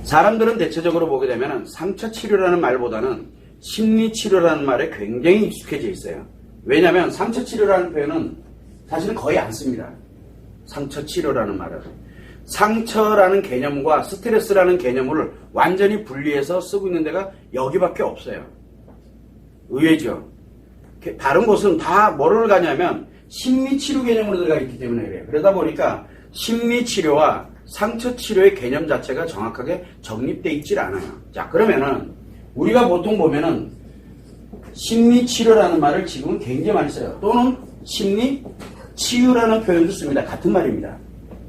사람들은 대체적으로 보게 되면 상처 치료라는 말보다는 심리 치료라는 말에 굉장히 익숙해져 있어요. 왜냐하면 상처 치료라는 표현은 사실은 거의 안 씁니다. 상처 치료라는 말을. 상처라는 개념과 스트레스라는 개념을 완전히 분리해서 쓰고 있는 데가 여기밖에 없어요. 의외죠. 다른 곳은 다 뭐를 가냐면 심리치료 개념으로 들어가 있기 때문에 그래요. 그러다 보니까 심리치료와 상처치료의 개념 자체가 정확하게 정립되어 있질 않아요. 자, 그러면은 우리가 보통 보면은 심리치료라는 말을 지금은 굉장히 많이 써요. 또는 심리치유라는 표현도 씁니다. 같은 말입니다.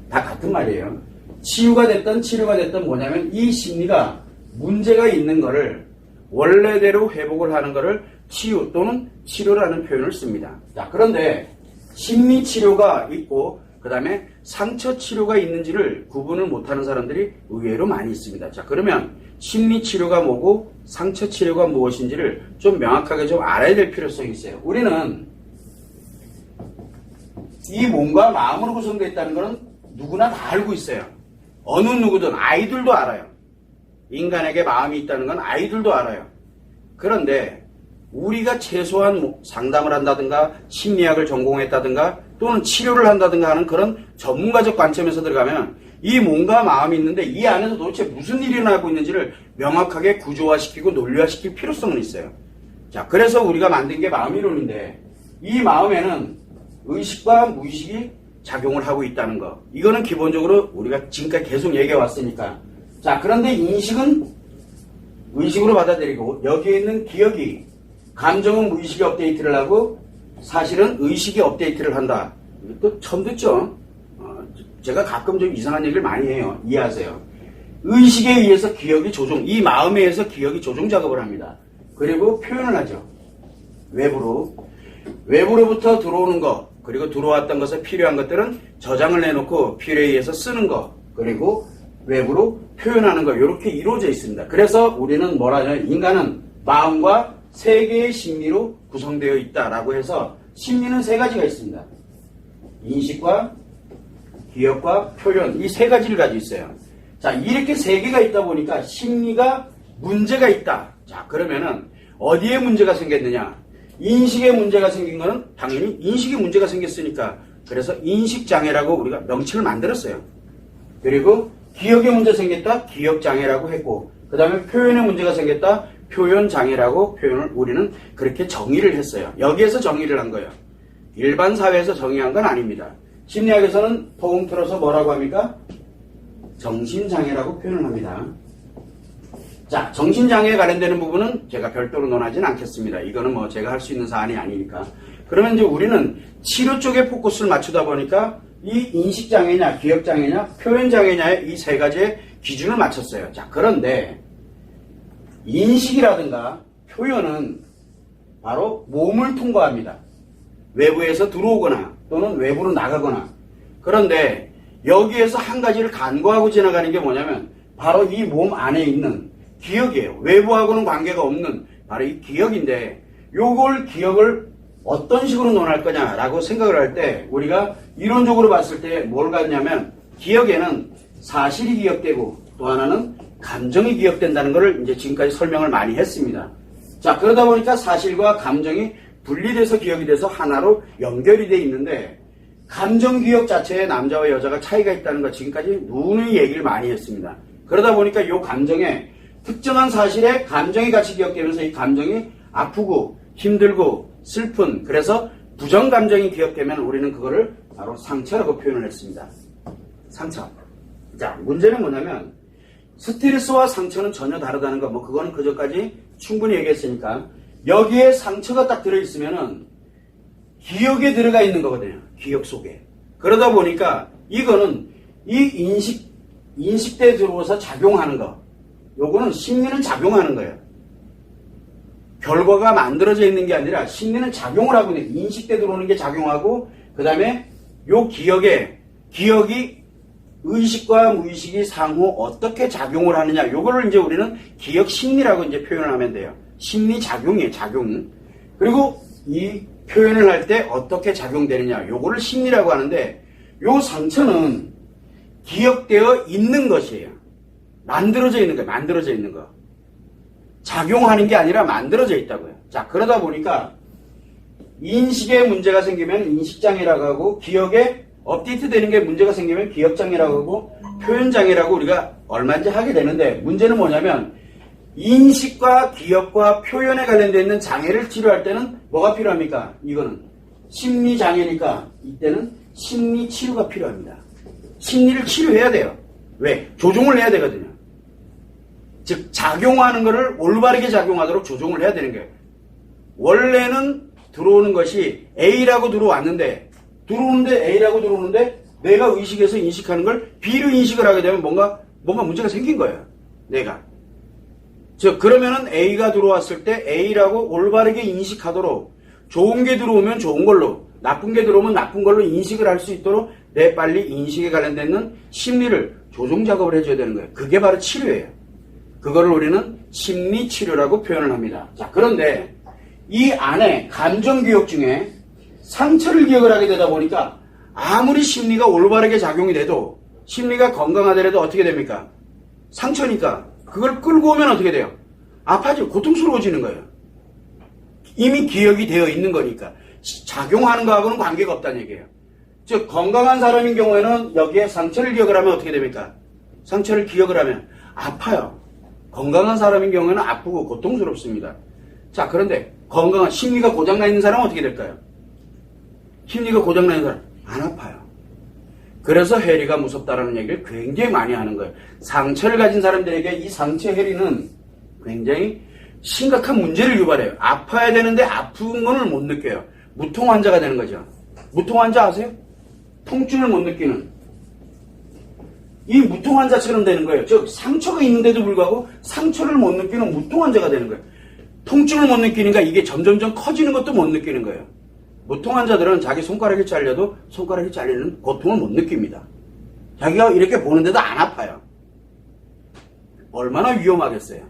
다 같은 말이에요. 치유가 됐든 치료가 됐든 뭐냐면 이 심리가 문제가 있는 거를 원래대로 회복을 하는 거를 치유 또는 치료라는 표현을 씁니다. 자, 그런데 심리치료가 있고 그 다음에 상처치료가 있는지를 구분을 못하는 사람들이 의외로 많이 있습니다. 자, 그러면 심리치료가 뭐고 상처치료가 무엇인지를 좀 명확하게 좀 알아야 될 필요성이 있어요. 우리는 이 몸과 마음으로 구성되어 있다는 것은 누구나 다 알고 있어요. 어느 누구든 아이들도 알아요. 인간에게 마음이 있다는 건 아이들도 알아요. 그런데 우리가 최소한 상담을 한다든가 심리학을 전공했다든가 또는 치료를 한다든가 하는 그런 전문가적 관점에서 들어가면 이 몸과 마음이 있는데 이 안에서 도대체 무슨 일이 일어나고 있는지를 명확하게 구조화시키고 논리화시킬 필요성은 있어요. 자, 그래서 우리가 만든 게 마음이론인데 이 마음에는 의식과 무의식이 작용을 하고 있다는 거. 이거는 기본적으로 우리가 지금까지 계속 얘기해 왔으니까. 자, 그런데 인식은 의식으로 받아들이고 여기에 있는 기억이 감정은 무의식이 업데이트를 하고 사실은 의식이 업데이트를 한다. 이것도 처음 듣죠? 제가 가끔 좀 이상한 얘기를 많이 해요. 이해하세요? 의식에 의해서 기억이 조종, 이 마음에 의해서 기억이 조종 작업을 합니다. 그리고 표현을 하죠. 외부로부터 들어오는 거, 그리고 들어왔던 것에 필요한 것들은 저장을 내놓고 필요에 의해서 쓰는 거, 그리고 외부로 표현하는 거, 이렇게 이루어져 있습니다. 그래서 우리는 뭐라 하냐면 인간은 마음과 세 개의 심리로 구성되어 있다라고 해서 심리는 세 가지가 있습니다. 인식과 기억과 표현, 이 세 가지를 가지고 있어요. 자, 이렇게 세 개가 있다 보니까 심리가 문제가 있다. 자, 그러면은 어디에 문제가 생겼느냐? 인식에 문제가 생긴 거는 당연히 인식에 문제가 생겼으니까 그래서 인식장애라고 우리가 명칭을 만들었어요. 그리고 기억에 문제 생겼다, 기억장애라고 했고 그 다음에 표현에 문제가 생겼다, 표현장애라고 표현을 우리는 그렇게 정의를 했어요. 여기에서 정의를 한 거예요. 일반 사회에서 정의한 건 아닙니다. 심리학에서는 통틀어서 뭐라고 합니까? 정신장애라고 표현을 합니다. 자, 정신장애에 관련되는 부분은 제가 별도로 논하지는 않겠습니다. 이거는 뭐 제가 할 수 있는 사안이 아니니까. 그러면 이제 우리는 치료 쪽에 포커스를 맞추다 보니까 이 인식장애냐, 기억장애냐, 표현장애냐의 이 세 가지의 기준을 맞췄어요. 자, 그런데 인식이라든가 표현은 바로 몸을 통과합니다. 외부에서 들어오거나 또는 외부로 나가거나. 그런데 여기에서 한 가지를 간과하고 지나가는 게 뭐냐면 바로 이 몸 안에 있는 기억이에요. 외부하고는 관계가 없는 바로 이 기억인데 기억을 어떤 식으로 논할 거냐라고 생각을 할 때 우리가 이론적으로 봤을 때 뭘 갖냐면 기억에는 사실이 기억되고 또 하나는 감정이 기억된다는 것을 이제 지금까지 설명을 많이 했습니다. 자, 그러다 보니까 사실과 감정이 분리돼서 기억이 돼서 하나로 연결이 돼 있는데 감정 기억 자체에 남자와 여자가 차이가 있다는 거 지금까지 누누이 얘기를 많이 했습니다. 그러다 보니까 이 감정에 특정한 사실에 감정이 같이 기억되면서 이 감정이 아프고 힘들고 슬픈 그래서 부정 감정이 기억되면 우리는 그거를 바로 상처라고 표현을 했습니다. 상처. 자, 문제는 뭐냐면 스트레스와 상처는 전혀 다르다는 거, 그거는 그저까지 충분히 얘기했으니까 여기에 상처가 딱 들어있으면은 기억에 들어가 있는 거거든요. 기억 속에. 그러다 보니까 이거는 이 인식대에 들어와서 작용하는 거. 요거는 심리는 작용하는 거예요. 결과가 만들어져 있는 게 아니라 심리는 작용을 하고 있는 인식대 들어오는 게 작용하고 그 다음에 요 기억이 의식과 무의식이 상호 어떻게 작용을 하느냐 요거를 이제 우리는 기억 심리라고 이제 표현을 하면 돼요. 심리 작용이에요. 작용. 그리고 이 표현을 할 때 어떻게 작용되느냐 요거를 심리라고 하는데 요 상처는 기억되어 있는 것이에요. 만들어져 있는 거예요. 만들어져 있는 거. 작용하는 게 아니라 만들어져 있다고요. 자, 그러다 보니까 인식에 문제가 생기면 인식장애라고 하고, 기억에 업데이트 되는 게 문제가 생기면 기억장애라고 하고, 표현장애라고 우리가 얼마인지 하게 되는데, 문제는 뭐냐면 인식과 기억과 표현에 관련되어 있는 장애를 치료할 때는 뭐가 필요합니까? 이거는 심리장애니까 이때는 심리치료가 필요합니다. 심리를 치료해야 돼요. 왜? 조종을 해야 되거든요. 즉 작용하는 것을 올바르게 작용하도록 조종을 해야 되는 거예요. 원래는 들어오는 것이 A라고 들어왔는데, A라고 들어오는데 내가 의식에서 인식하는 걸 B로 인식을 하게 되면 뭔가 문제가 생긴 거예요. 내가. 즉 그러면은 A가 들어왔을 때 A라고 올바르게 인식하도록, 좋은 게 들어오면 좋은 걸로, 나쁜 게 들어오면 나쁜 걸로 인식을 할 수 있도록 내 빨리 인식에 관련된 심리를 조종 작업을 해줘야 되는 거예요. 그게 바로 치료예요. 그거를 우리는 심리치료라고 표현을 합니다. 자, 그런데 이 안에 감정기억 중에 상처를 기억을 하게 되다 보니까 아무리 심리가 올바르게 작용이 돼도, 심리가 건강하더라도 어떻게 됩니까? 상처니까 그걸 끌고 오면 어떻게 돼요? 아파지고 고통스러워지는 거예요. 이미 기억이 되어 있는 거니까. 작용하는 거하고는 관계가 없다는 얘기예요. 즉 건강한 사람인 경우에는 여기에 상처를 기억을 하면 어떻게 됩니까? 상처를 기억을 하면 아파요. 건강한 사람인 경우에는 아프고 고통스럽습니다. 자, 그런데 건강한, 심리가 고장나 있는 사람은 어떻게 될까요? 심리가 고장나 있는 사람 안 아파요. 그래서 해리가 무섭다라는 얘기를 굉장히 많이 하는 거예요. 상처를 가진 사람들에게 이 상처 해리는 굉장히 심각한 문제를 유발해요. 아파야 되는데 아픈 걸 못 느껴요. 무통 환자가 되는 거죠. 무통 환자 아세요? 통증을 못 느끼는. 이 무통 환자처럼 되는 거예요. 즉 상처가 있는데도 불구하고 상처를 못 느끼는 무통 환자가 되는 거예요. 통증을 못 느끼니까 이게 점점점 커지는 것도 못 느끼는 거예요. 무통 환자들은 자기 손가락이 잘려도 손가락이 잘리는 고통을 못 느낍니다. 자기가 이렇게 보는데도 안 아파요. 얼마나 위험하겠어요.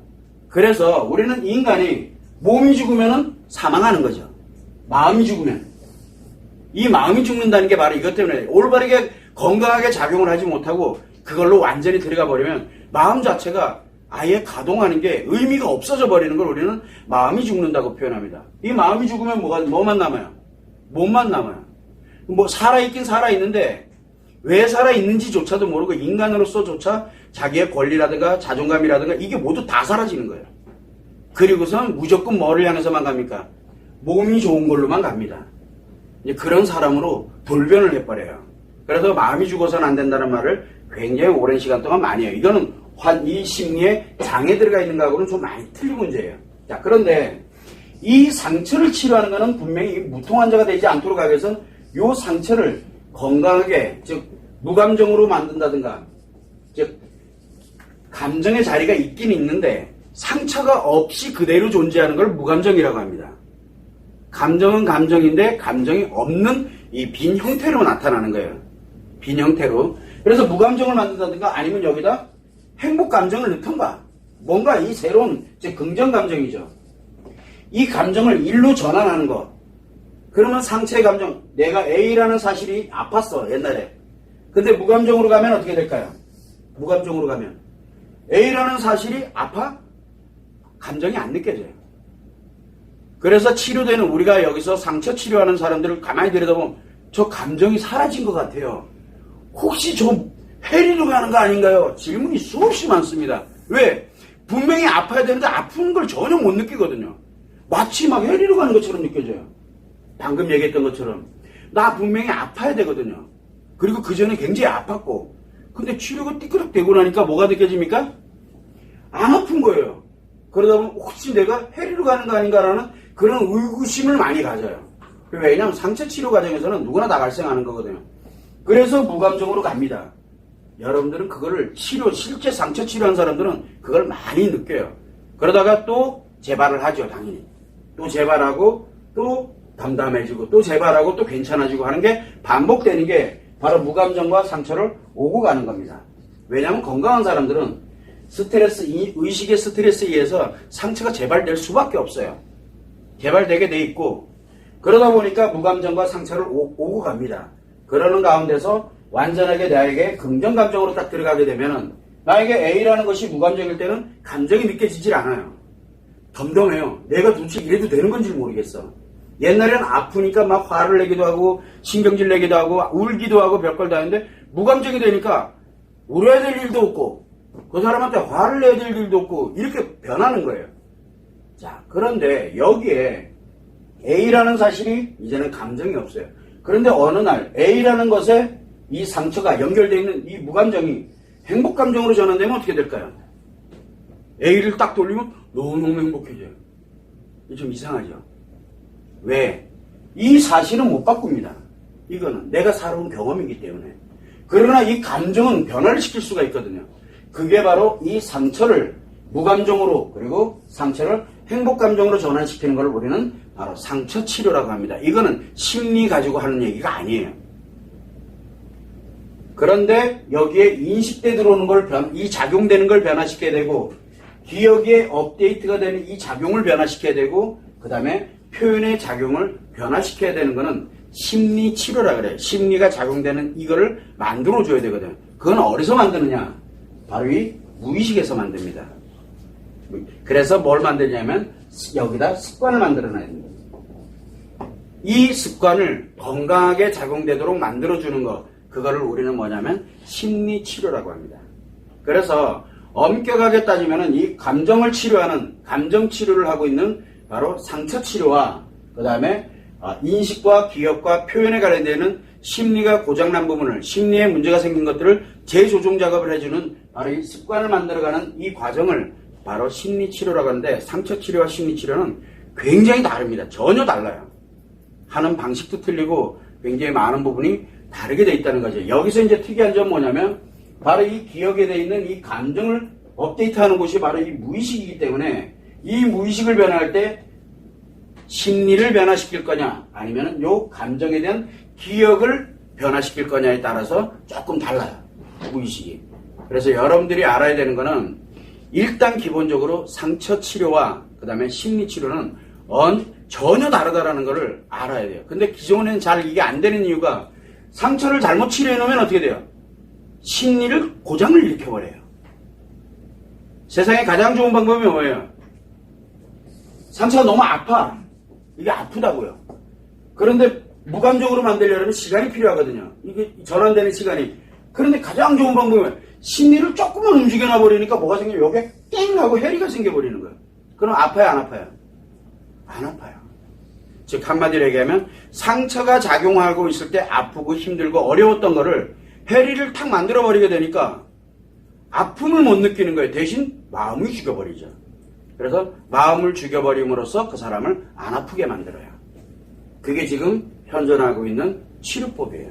그래서 우리는 인간이 몸이 죽으면 사망하는 거죠. 마음이 죽으면. 이 마음이 죽는다는 게 바로 이것 때문에 올바르게 건강하게 작용을 하지 못하고 그걸로 완전히 들어가 버리면 마음 자체가 아예 가동하는 게 의미가 없어져 버리는 걸 우리는 마음이 죽는다고 표현합니다. 이 마음이 죽으면 뭐만 남아요? 몸만 남아요. 뭐 살아있긴 살아있는데 왜 살아있는지조차도 모르고 인간으로서조차 자기의 권리라든가 자존감이라든가 이게 모두 다 사라지는 거예요. 그리고선 무조건 뭐를 향해서만 갑니까? 몸이 좋은 걸로만 갑니다. 이제 그런 사람으로 돌변을 해버려요. 그래서 마음이 죽어서는 안 된다는 말을 굉장히 오랜 시간 동안 많이 해요. 이거는 이 심리에 장애 들어가 있는 거하고는 좀 많이 틀린 문제예요. 자, 그런데 이 상처를 치료하는 것은 분명히 무통 환자가 되지 않도록 하기 위해서는 이 상처를 건강하게, 즉 무감정으로 만든다든가, 즉 감정의 자리가 있긴 있는데 상처가 없이 그대로 존재하는 걸 무감정이라고 합니다. 감정은 감정인데 감정이 없는 이 빈 형태로 나타나는 거예요. 빈 형태로. 그래서 무감정을 만든다든가 아니면 여기다 행복 감정을 넣던가 뭔가 이 새로운 즉 긍정 감정이죠. 이 감정을 일로 전환하는 것. 그러면 상처의 감정, 내가 A라는 사실이 아팠어 옛날에. 근데 무감정으로 가면 어떻게 될까요? 무감정으로 가면 A라는 사실이 아파? 감정이 안 느껴져요. 그래서 치료되는, 우리가 여기서 상처 치료하는 사람들을 가만히 들여다보면 저 감정이 사라진 것 같아요. 혹시 저 해리로 가는 거 아닌가요? 질문이 수없이 많습니다. 왜? 분명히 아파야 되는데 아픈 걸 전혀 못 느끼거든요. 마치 막 해리로 가는 것처럼 느껴져요. 방금 얘기했던 것처럼 나 분명히 아파야 되거든요. 그리고 그 전에 굉장히 아팠고, 근데 치료가 띠끄덕 되고 나니까 뭐가 느껴집니까? 안 아픈 거예요. 그러다 보면 혹시 내가 해리로 가는 거 아닌가라는 그런 의구심을 많이 가져요. 왜냐하면 상처 치료 과정에서는 누구나 다 발생하는 거거든요. 그래서 무감정으로 갑니다. 여러분들은 그거를 실제 상처 치료한 사람들은 그걸 많이 느껴요. 그러다가 또 재발을 하죠, 당연히. 또 재발하고 또 담담해지고 또 재발하고 또 괜찮아지고 하는 게 반복되는 게 바로 무감정과 상처를 오고 가는 겁니다. 왜냐하면 건강한 사람들은 의식의 스트레스에 의해서 상처가 재발될 수밖에 없어요. 개발되게 돼 있고, 그러다 보니까 무감정과 상처를 오고 갑니다. 그러는 가운데서 완전하게 나에게 긍정감정으로 딱 들어가게 되면은 나에게 A라는 것이 무감정일 때는 감정이 느껴지질 않아요. 덤덤해요. 내가 도대체 이래도 되는 건지 모르겠어. 옛날에는 아프니까 막 화를 내기도 하고 신경질 내기도 하고 울기도 하고 별걸 다 했는데 무감정이 되니까 울어야 될 일도 없고 그 사람한테 화를 내야 될 일도 없고 이렇게 변하는 거예요. 자, 그런데 여기에 A라는 사실이 이제는 감정이 없어요. 그런데 어느 날 A라는 것에 이 상처가 연결되어 있는 이 무감정이 행복감정으로 전환되면 어떻게 될까요? A를 딱 돌리면 너무너무 행복해져요. 이게 좀 이상하죠? 왜? 이 사실은 못 바꿉니다. 이거는 내가 살아온 경험이기 때문에. 그러나 이 감정은 변화를 시킬 수가 있거든요. 그게 바로 이 상처를 무감정으로 그리고 상처를 행복감정으로 전환시키는 걸 우리는 바로 상처 치료라고 합니다. 이거는 심리 가지고 하는 얘기가 아니에요. 그런데 여기에 인식돼 들어오는 걸 이 작용되는 걸 변화시켜야 되고 기억에 업데이트가 되는 이 작용을 변화시켜야 되고 그 다음에 표현의 작용을 변화시켜야 되는 거는 심리 치료라 그래요. 심리가 작용되는 이거를 만들어줘야 되거든요. 그건 어디서 만드느냐? 바로 이 무의식에서 만듭니다. 그래서 뭘 만드냐면 여기다 습관을 만들어놔야 됩니다. 이 습관을 건강하게 작용되도록 만들어주는 것, 그거를 우리는 뭐냐면 심리 치료라고 합니다. 그래서 엄격하게 따지면 이 감정을 치료하는 감정 치료를 하고 있는 바로 상처 치료와 그 다음에 인식과 기억과 표현에 관련되는 심리가 고장난 부분을 심리에 문제가 생긴 것들을 재조정 작업을 해주는 바로 이 습관을 만들어가는 이 과정을 바로 심리 치료라고 하는데 상처 치료와 심리 치료는 굉장히 다릅니다. 전혀 달라요. 하는 방식도 틀리고 굉장히 많은 부분이 다르게 돼 있다는 거죠. 여기서 이제 특이한 점은 뭐냐면 바로 이 기억에 돼 있는 이 감정을 업데이트하는 곳이 바로 이 무의식이기 때문에 이 무의식을 변화할 때 심리를 변화시킬 거냐 아니면 요 감정에 대한 기억을 변화시킬 거냐에 따라서 조금 달라요. 무의식이. 그래서 여러분들이 알아야 되는 거는 일단 기본적으로 상처 치료와 그 다음에 심리 치료는 전혀 다르다라는 것을 알아야 돼요. 근데 기존에는 잘 이게 안 되는 이유가 상처를 잘못 치료해 놓으면 어떻게 돼요? 심리를 고장을 일으켜버려요. 세상에 가장 좋은 방법이 뭐예요? 상처가 너무 아파. 이게 아프다고요. 그런데 무감정으로 만들려면 시간이 필요하거든요. 이게 전환되는 시간이. 그런데 가장 좋은 방법은 심리를 조금만 움직여놔 버리니까 뭐가 생겨요? 여기에 띵 하고 해리가 생겨버리는 거예요. 그럼 아파요? 안 아파요? 안 아파요. 즉 한마디로 얘기하면 상처가 작용하고 있을 때 아프고 힘들고 어려웠던 거를 해리를 탁 만들어버리게 되니까 아픔을 못 느끼는 거예요. 대신 마음을 죽여버리죠. 그래서 마음을 죽여버림으로써 그 사람을 안 아프게 만들어요. 그게 지금 현존하고 있는 치료법이에요.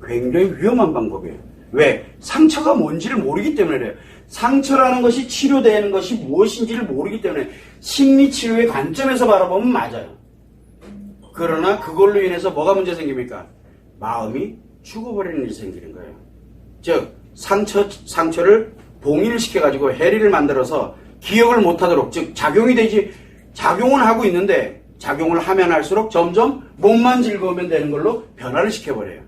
굉장히 위험한 방법이에요. 왜? 상처가 뭔지를 모르기 때문에 그래요. 상처라는 것이 치료되는 것이 무엇인지를 모르기 때문에 심리치료의 관점에서 바라보면 맞아요. 그러나 그걸로 인해서 뭐가 문제 생깁니까? 마음이 죽어버리는 일이 생기는 거예요. 즉 상처를 봉인을 시켜가지고 해리를 만들어서 기억을 못하도록 즉 작용은 하고 있는데 작용을 하면 할수록 점점 몸만 즐거우면 되는 걸로 변화를 시켜버려요.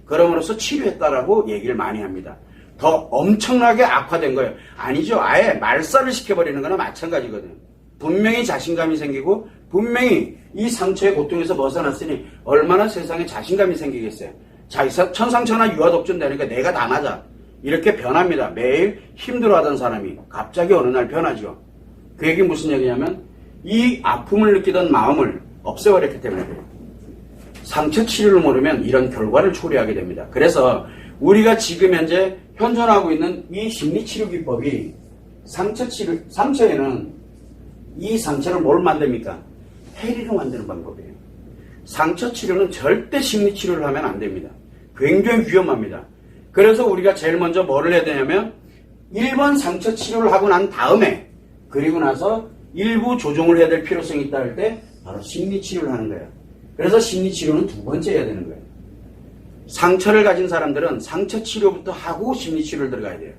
그럼으로써 치료했다라고 얘기를 많이 합니다. 더 엄청나게 악화된 거예요. 아니죠. 아예 말살을 시켜버리는 거나 마찬가지거든요. 분명히 자신감이 생기고 분명히 이 상처의 고통에서 벗어났으니 얼마나 세상에 자신감이 생기겠어요. 천상천하 유아독존 되니까 내가 다 맞아. 이렇게 변합니다. 매일 힘들어하던 사람이 갑자기 어느 날 변하죠. 그 얘기 무슨 얘기냐면 이 아픔을 느끼던 마음을 없애버렸기 때문에 그래요. 상처 치료를 모르면 이런 결과를 초래하게 됩니다. 그래서 우리가 지금 현재 현존하고 있는 이 심리치료 기법이 상처에는 이 상처를 뭘 만듭니까? 해리로 만드는 방법이에요. 상처 치료는 절대 심리치료를 하면 안 됩니다. 굉장히 위험합니다. 그래서 우리가 제일 먼저 뭐를 해야 되냐면 1번 상처 치료를 하고 난 다음에 그리고 나서 일부 조정을 해야 될 필요성이 있다 할 때 바로 심리치료를 하는 거예요. 그래서 심리치료는 두 번째 해야 되는 거예요. 상처를 가진 사람들은 상처 치료부터 하고 심리치료를 들어가야 돼요.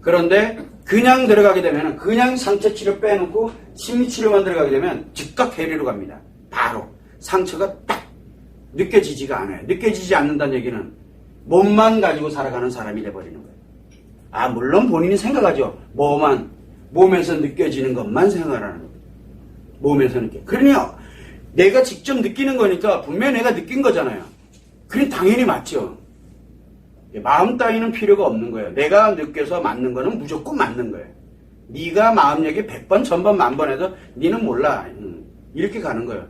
그런데 그냥 들어가게 되면 그냥 상처 치료 빼놓고 심리치료만 들어가게 되면 즉각 해리로 갑니다. 바로 상처가 딱 느껴지지가 않아요. 느껴지지 않는다는 얘기는 몸만 가지고 살아가는 사람이 돼버리는 거예요. 물론 본인이 생각하죠. 몸에서 느껴지는 것만 생각하는 거예요. 몸에서 느껴. 그러니 내가 직접 느끼는 거니까 분명히 내가 느낀 거잖아요. 그럼 당연히 맞죠. 마음 따위는 필요가 없는 거예요. 내가 느껴서 맞는 거는 무조건 맞는 거예요. 네가 마음 얘기 100번, 1000번, 10,000번 해도 니는 몰라. 이렇게 가는 거예요.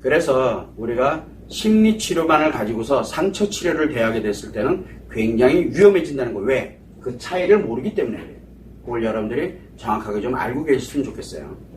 그래서 우리가 심리치료만을 가지고서 상처치료를 대하게 됐을 때는 굉장히 위험해진다는 거예요. 왜? 그 차이를 모르기 때문에 그래요. 그걸 여러분들이 정확하게 좀 알고 계셨으면 좋겠어요.